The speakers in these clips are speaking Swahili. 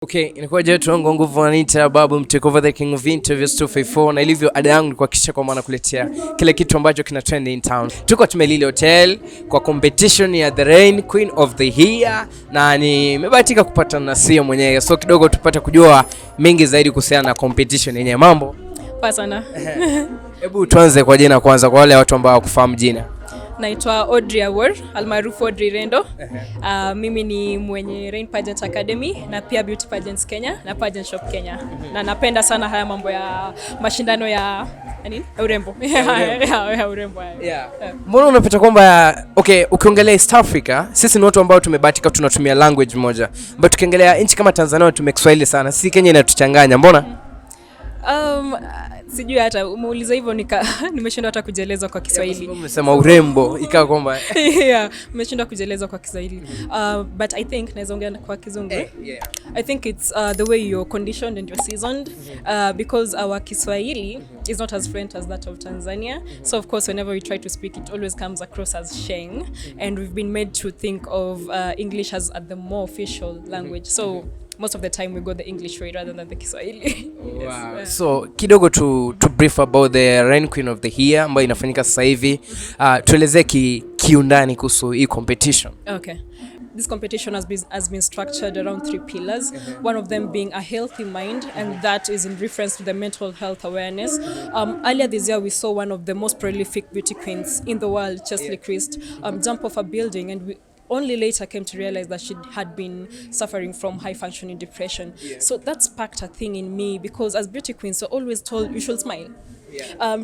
Okay, inakuwa jetu wangu nguvu wananiita babu mtake over the king of interviews 254 na ilivyo ada yangu ni kuhakikisha kwa maana kuletea kile kitu ambacho kina trend in town. Tuko Tumelili Hotel kwa competition ya The Rain Queen of the Year na nimebahatika kupata na CEO mwenyewe. So kidogo tupate kujua mengi zaidi kuhusiana na competition yenyewe. Mambo? Poa sana. Hebu tuanze kwa jina kwanza kwa wale watu ambao hawakufahamu jina. Naitwa Audrey Awor, almaarufu Audrey Rendo. Mimi ni mwenye Rain Pageant Academy na pia Beauty Pageants Kenya na Pageant Shop Kenya. Na napenda sana haya mambo ya mashindano ya urembo. Ya urembo. Mbona unapata kwamba ukiongelea East Africa, sisi ni watu ambao tumebahatika tunatumia language moja. But ukiongelea nchi kama Tanzania tume Kiswahili sana. Sisi Kenya inatuchanganya. Mbona? Sijui hata umeuliza hivyo nimeshindwa hata kujieleza kwa Kiswahili. Umesema urembo ikawa kwamba nimeshindwa kujieleza kwa Kiswahili. But I think naweza ongea kwa Kizungu. I think it's the way you're conditioned and you're seasoned because our Kiswahili is not as fluent as that of Tanzania. So of course whenever we try to speak it always comes across as sheng, and we've been made to think of English as the more official language. So most of the time we go the English way rather than the Kiswahili. Wow. Yes. So kidogo to brief about the Rain Queen of the Year ambayo inafanyika sasa hivi, tuelezee kiundani kuhusu hii competition. Okay. This competition has been structured around 3 pillars. One of them being a healthy mind, and that is in reference to the mental health awareness. Earlier this year we saw one of the most prolific beauty queens in the world, Cheslie Kryst, jump off a building, and we only later came to realize that she had been suffering from high functioning depression. So that sparked a thing in me, because as beauty queens we're always told you should smile.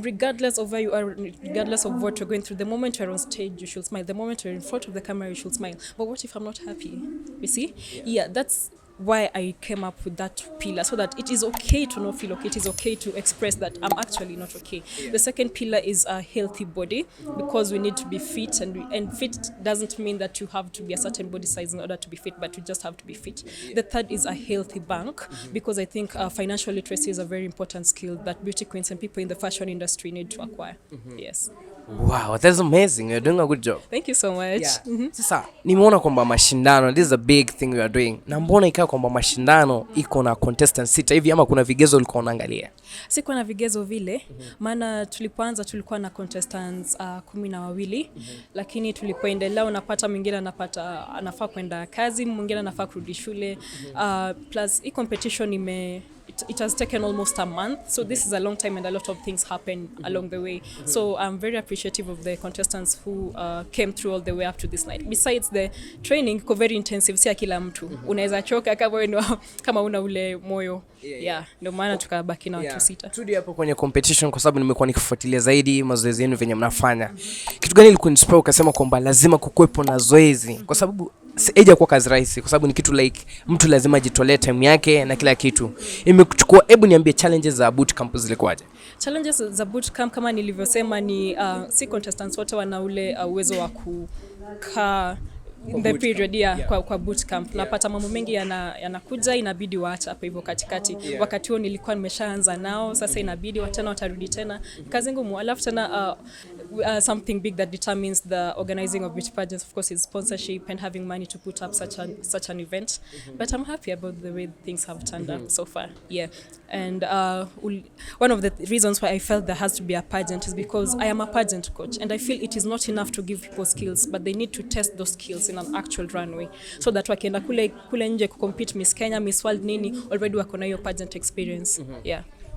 Regardless of where you are, regardless of what you're going through, the moment you're on stage you should smile, the moment you're in front of the camera you should smile. But what if I'm not happy? You see? Yeah, that's why I came up with that pillar, so that it is okay to not feel okay. It is okay to express that I'm actually not okay. The second pillar is a healthy body, because we need to be fit, and fit doesn't mean that you have to be a certain body size in order to be fit, but you just have to be fit. The third is a healthy bank, because I think financial literacy is a very important skill that beauty queens and people in the fashion industry need to acquire. Yes. Wow, that's amazing. You're doing a good job. Thank you so much. Sasa nimeona kwamba mashindano, this is a big thing we are doing. Na mbona ikawa kwamba mashindano iko na contestants 6 hivi, ama kuna vigezo ulikuwa unaangalia? Sikuwa na vigezo vile, maana tulipoanza tulikuwa na contestants 12, lakini tulipoendelea unapata mwingine anafaa kwenda kazi, mwingine anafaa kurudi shule. Plus hii competition it has taken almost a month, so this is a long time and a lot of things happen along the way. So I'm very appreciative of the contestants who came through all the way up to this night. Besides the training iko very intensive, si kila mtu unaweza choka kama una ule moyo. Ndio maana tukabaki na watu 6. Tudi hapo kwenye competition, kwa sababu nimekuwa nikifuatilia zaidi mazoezi yenu venye mnafanya. Kitu gani ilikuinspire ukasema kwamba lazima kukuepo na zoezi? Kwa sababu sija kwa kazi rahisi, kwa sababu ni kitu like mtu lazima jitolee time yake na kila kitu. Imekuchukua, hebu niambie challenges za bootcamp zilikuwaje? Challenges za bootcamp kama nilivyosema ni si contestants wote wana ule uwezo wa kukaa the period kwa bootcamp. Napata mambo mengi yanakuja, inabidi waacha hapo hivyo katikati. Wakati huo nilikuwa nimeshaanza nao, sasa inabidi watarudi tena kazi ngumu. Alafu tena something big that determines the organizing of beauty pageants, of course, is sponsorship and having money to put up such an event. But I'm happy about the way things have turned out so far. And one of the reasons why I felt there has to be a pageant is because I am a pageant coach, and I feel it is not enough to give people skills, but they need to test those skills in an actual runway, so that wakienda kule nje kucompete Miss Kenya, Miss World nini, already wako na hiyo pageant experience.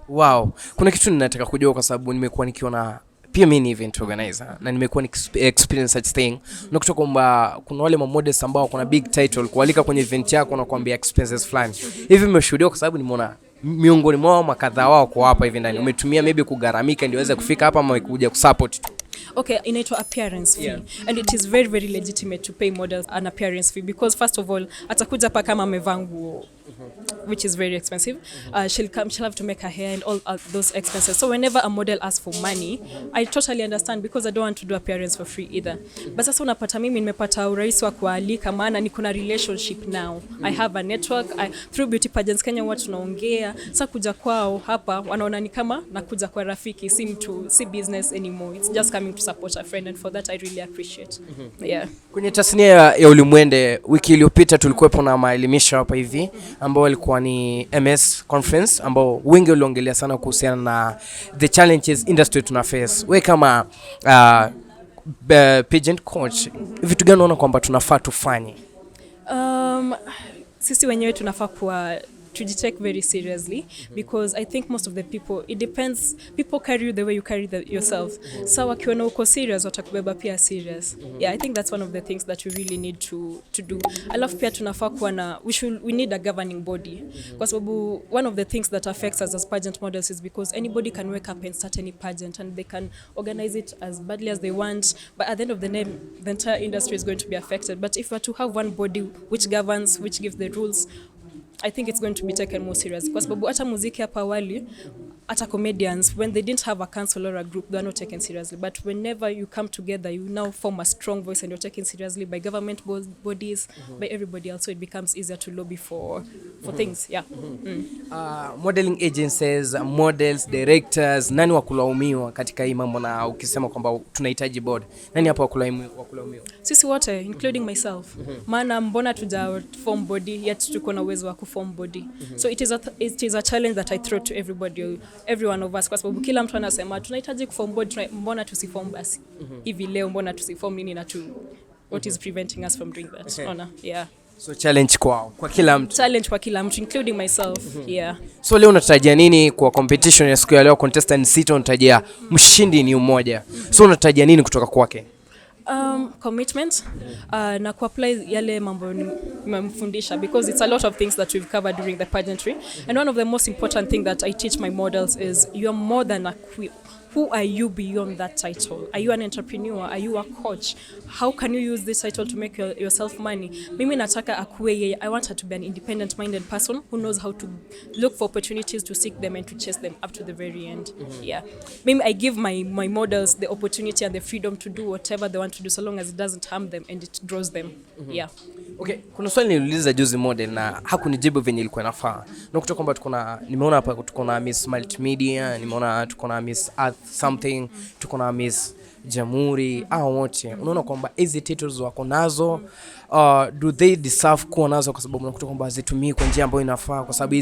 Wow, kuna kitu ninataka kujua, kwa sababu nimekuwa nikiona pia mimi ni event organizer na nimekuwa experience such thing. Unakuta kwamba kuna wale models ambao kuna big title kualika kwenye event yako na kuambia expenses fulani. Hivi nimeshuhudia, kwa sababu nimeona miongoni mwao makadhaa wao kwa hapa hivi ndani umetumia maybe kugaramika ndio waweze kufika hapa, ama kuja kusupport tu. Okay, inaitwa appearance fee. And it is very very legitimate to pay models an appearance fee, because first of all atakuja hapa kama amevaa nguo which is very expensive. She'll have to make her hair and all those expenses. So whenever a model asks for money, I totally understand, because I don't want to do appearance for free either. But sasa unapata mimi nimepata urahisi wa kualika, maana niko na relationship now. I have a network. Through Beauty Pageants Kenya watu tunaongea. Sasa kuja kwao hapa wanaona ni kama nakuja kwa rafiki, si business anymore. It's just coming to support a friend, and for that I really appreciate. Kwenye tasnia ya ulimwende, wiki iliyopita tulikuwepo na maelimisho hapa hivi ambao ilikuwa ni MS conference ambao wengi waliongelea sana kuhusiana na the challenges industry tuna face. Wewe kama pageant coach, vitu gani unaona kwamba tunafaa tufanye? Sisi wenyewe tunafaa kuwa tujitake very seriously, because I think most of the people, it depends, people carry you the way you carry yourself. So wakiona uko serious watakubeba pia serious. Yeah, I think that's one of the things that we really need to do. Alafu pia tunafaa kuwa na, we need a governing body, kwa sababu one of the things that affects us as pageant models is because anybody can wake up and start any pageant and they can organize it as badly as they want, but at the end of the day the entire industry is going to be affected. But if we are to have one body which governs, which gives the rules, I think it's going to be taken more serious. Kwa sababu hata muziki hapa awali, hata comedians, when they didn't have a council or a group, they are not taken seriously. But whenever you come together, you now form a strong voice and you're taken seriously by government bodies, by everybody else, so it becomes easier to lobby for things. Yeah. Modeling agencies, models, directors, nani wakulaumiwa katika hii mambo, na ukisema kwamba tunahitaji board, nani hapa wakulaumiwa? Sisi wote, including myself. Maana mbona tuja form body yet tuko na uwezo wa kuform body. So it is a challenge that I throw to every one of us, kwa sababu kila mtu anasema tunahitaji kuform body, mbona tusiform basi? Hivi leo mbona tusiform nini na what is preventing us from doing that? Yeah. So challenge kwa kila mtu. Challenge kwa kila mtu, including myself. Yeah. So leo unatarajia nini kwa competition ya siku ya leo? Contestant sita, unatarajia mshindi ni mmoja. So unatarajia nini kutoka kwake? Commitment na kuapply yale mambo nimemfundisha, because it's a lot of things that we've covered during the pageantry, and one of the most important thing that I teach my models is you're more than a queen. Who are you beyond that title? Are you an entrepreneur? Are you a coach? How can you use this title to make yourself money? Mimi nataka akuwe yeye. I want her to be an independent-minded person who knows how to look for opportunities, to seek them and to chase them up to the very end. Yeah. Mimi, I give my models the opportunity and the freedom to do whatever they want to do, so long as it doesn't harm them and it grows them. Yeah. Okay, kuna swali niliuliza juzi model na hakunijibu venye ilikuwa inafaa. Na kutoka kwamba nimeona hapa tuko na Miss Multimedia, nimeona tuko na Miss Earth something, tuko na Miss Jamhuri, wote. Unaona kwamba hizi titles wako nazo, do they deserve kuwa nazo? Kwa sababu unakuta kwamba zitumii kwa njia ambayo inafaa, kwa sababu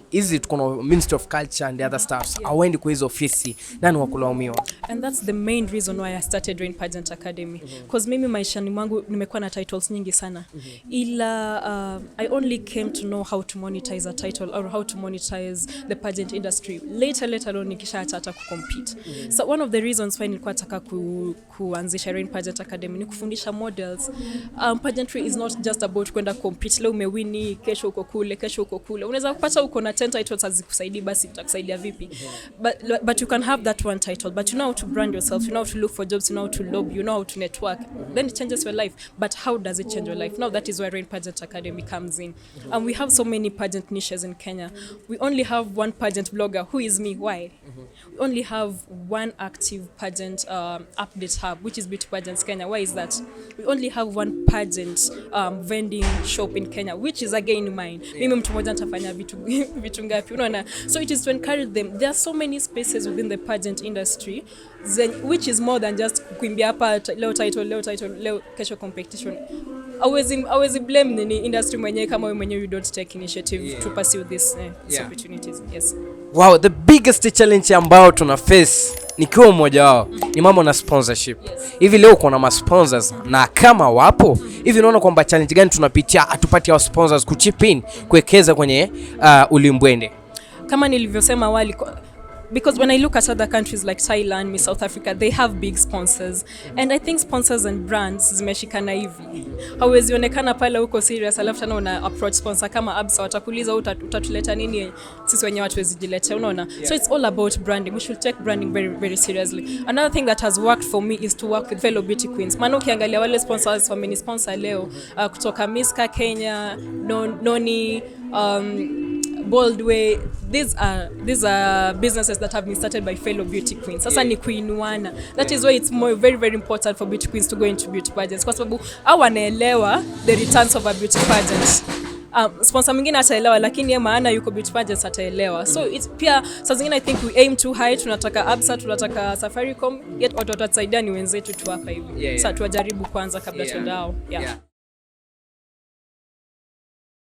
hizi tuko na Ministry of Culture and the other stuff. Hawaendi kwa hizo ofisi, nani wakulaumiwa? And that's the main reason why I started Rain Pageant Academy, because mimi maishani mwangu nimekuwa na titles nyingi sana, ila I only came to know how to monetize a title or how to monetize the pageant industry later on nikishaacha hata kucompete. So one of the reasons why nilikuwa nataka kuanzisha Rain Pageant Academy ni kufundisha models. Pageantry is not just about kwenda compete, leo umewini, kesho uko kule. Unaweza kupata uko na 10 titles hazikusaidii, basi itakusaidia vipi? But you can have that one title, but you know how to brand yourself, you know how to look for jobs, you know how to lobby, you know how to network. Then it changes your life. But how does it change your life? Now that is where Rain Pageant Academy comes in. And we have so many pageant niches in Kenya. We only have one pageant blogger, who is me. Why? We only have one active pageant update hub, which is Beauty Pageants Kenya. Why is that? We only have one pageant vending shop in Kenya, which is again mine. Mimi mtu mmoja nitafanya vitu ngapi, unaona? So it is to encourage them. There are so many spaces within the pageant industry, which is more than just kuimbia hapa leo title, kesho competition. Always blame the industry mwenyewe kama wewe mwenyewe you don't take initiative to pursue these opportunities. Yes. Wow, the biggest challenge ambao tuna face nikiwa mmoja wao ni mambo na sponsorship. Hivi leo kuna ma sponsors na kama wapo hivi, unaona kwamba challenge gani tunapitia atupati hao sponsors kuchip in kuwekeza kwenye ulimbwende? Kama nilivyosema awali, because when I look at other countries like Thailand, South Africa, they have big sponsors, and I think sponsors and brands zimeshikana hivi. Hawezi onekana pale uko serious alafu tena una approach sponsor kama Absa, watakuuliza utatuleta nini, sisi wenyewe hatuwezi jileta, unaona? So it's all about branding. We should take branding very very seriously. Another thing that has worked for me is to work with fellow beauty queens. Maana ukiangalia wale sponsors wameni sponsor leo, kutoka Miska Kenya, Noni, Boldway, these are businesses that have been started by fellow beauty queens. Sasa ni kuinuana. That is why it's very very important for beauty queens to go into beauty pageants, kwa sababu wanaelewa the returns of a beauty pageant. Sponsor mwingine ataelewa, lakini yeye maana yuko beauty pageants ataelewa. So it's pia saa zingine I think we aim too high, tunataka Absa, tunataka Safaricom, yet watu watasaidia ni wenzetu tu hapa hivi. Sasa tuwajaribu kwanza kabla tuendao. Yeah.